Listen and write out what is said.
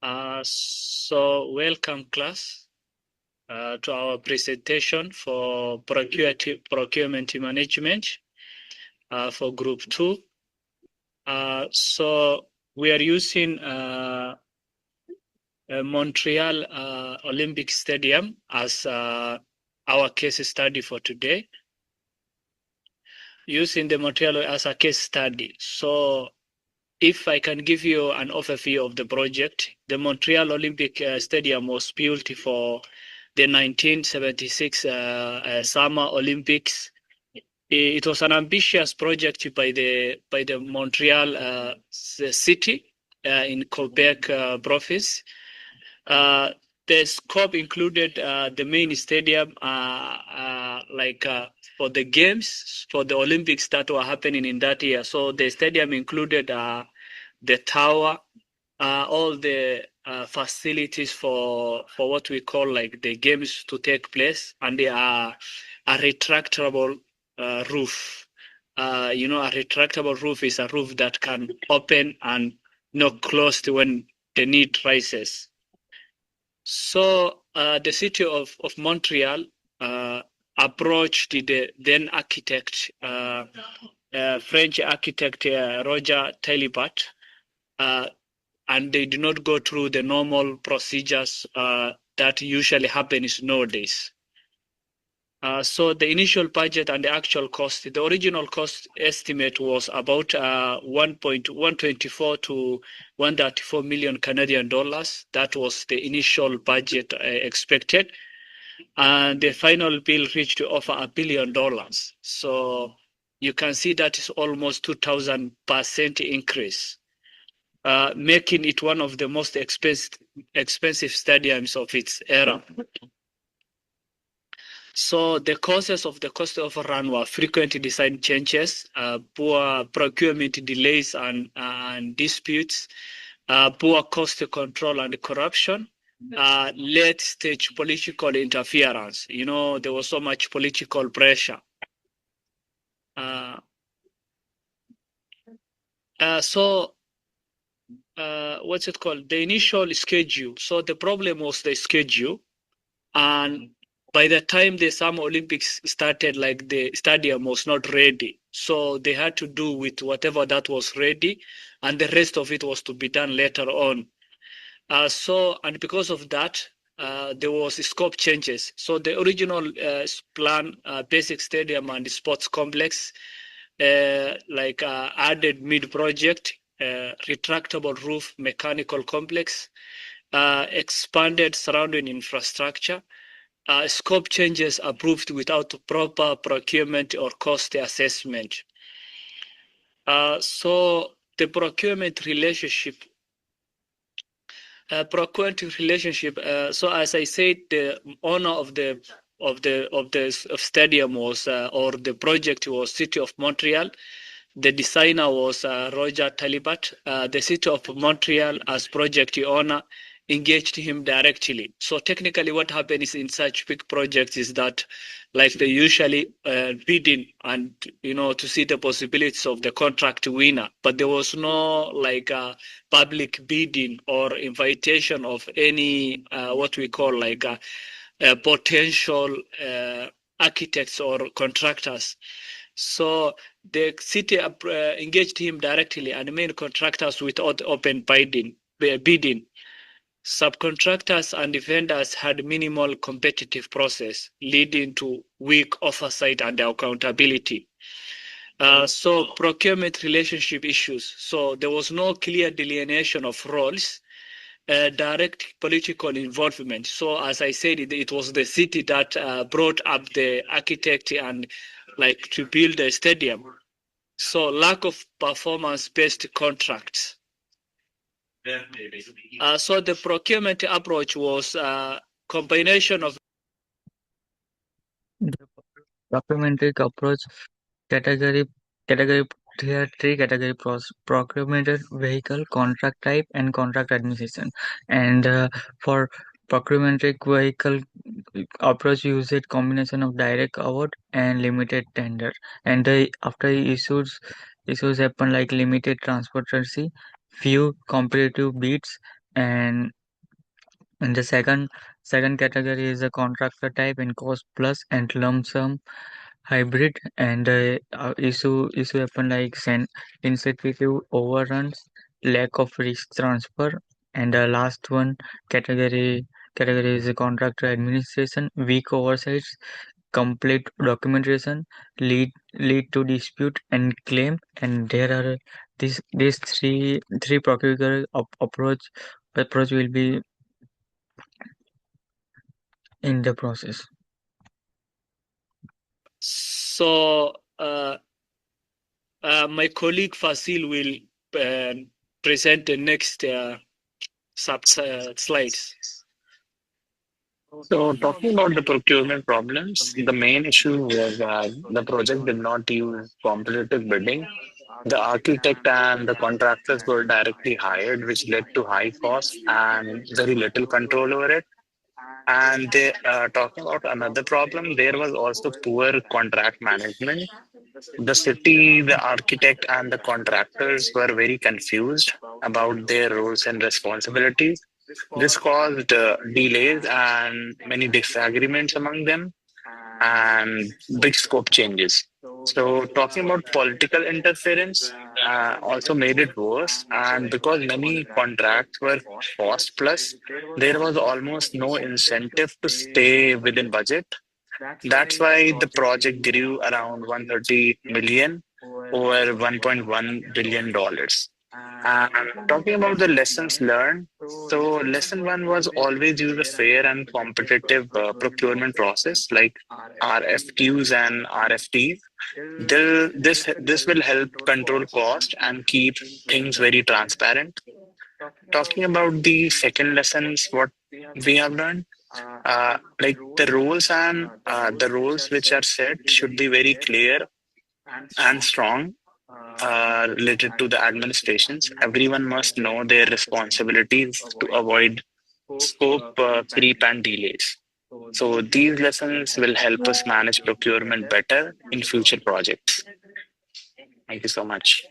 Welcome class to our presentation for procurement management for Group 2. So we are using Montreal Olympic Stadium as our case study for today, using the Montreal as a case study. So if I can give you an overview of the project, the Montreal Olympic Stadium was built for the 1976 Summer Olympics. It was an ambitious project by the Montreal city in Quebec province. The scope included the main stadium, for the games, for the Olympics that were happening in that year. So the stadium included the tower, all the facilities for what we call like the games to take place, and they are a retractable roof. A retractable roof is a roof that can open and not close when the need rises. So the city of Montreal approached the then architect, French architect Roger Taillibert, and they do not go through the normal procedures that usually happens nowadays. So the initial budget and the actual cost, the original cost estimate was about 1.124 to 134 million Canadian dollars. That was the initial budget expected. And the final bill reached to over $1 billion. So you can see that is almost 2,000% increase, making it one of the most expensive stadiums of its era. So the causes of the cost overrun were frequent design changes, poor procurement delays and disputes, poor cost control and corruption, late-stage political interference. You know, there was so much political pressure. What's it called? The initial schedule. So the problem was the schedule, and by the time the Summer Olympics started, like the stadium was not ready. So they had to do with whatever that was ready, and the rest of it was to be done later on. And because of that, there was scope changes. So the original plan, basic stadium and sports complex, added mid-project, retractable roof mechanical complex, expanded surrounding infrastructure, scope changes approved without proper procurement or cost assessment. So the procurement relationship. So as I said, the owner of the stadium was or the project was City of Montreal. The designer was Roger Taillibert. The City of Montreal, as project owner, engaged him directly. So technically what happens in such big projects is that like they usually bidding and, you know, to see the possibilities of the contract winner, but there was no like public bidding or invitation of any what we call like potential architects or contractors. So the city engaged him directly and main contractors without open bidding. Subcontractors and vendors had minimal competitive process, leading to weak oversight and accountability. So procurement relationship issues. So there was no clear delineation of roles, direct political involvement. So as I said, it was the city that brought up the architect and like to build a stadium. So lack of performance-based contracts. So the procurement approach was a combination of The documented approach category category here three category procurement vehicle, contract type, and contract administration. And for procurement vehicle approach used combination of direct award and limited tender. And after issues happen like limited transparency, few competitive bids, and the second category is a contractor type and cost plus and lump sum hybrid, and issue happen like insensitive overruns, lack of risk transfer, and the last one category is a contractor administration, weak oversights, complete documentation, lead to dispute and claim, and there are these three procurement approach will be in the process. So my colleague Fasil will present the next slides. So, talking about the procurement problems, the main issue was that the project did not use competitive bidding. The architect and the contractors were directly hired, which led to high costs and very little control over it. And talking about another problem, there was also poor contract management. The city, the architect, and the contractors were very confused about their roles and responsibilities. This caused delays and many disagreements among them and big scope changes. So, talking about political interference also made it worse. And because many contracts were cost plus, there was almost no incentive to stay within budget. That's why the project grew around 130 million over $1.1 billion. And talking about the lessons learned, so lesson one was always use a fair and competitive procurement process like RFQs and RFTs. This will help control cost and keep things very transparent. Talking about the second lessons, what we have learned, like the roles which are set should be very clear and strong related to the administrations. Everyone must know their responsibilities to avoid scope creep and delays. So these lessons will help us manage procurement better in future projects. Thank you so much.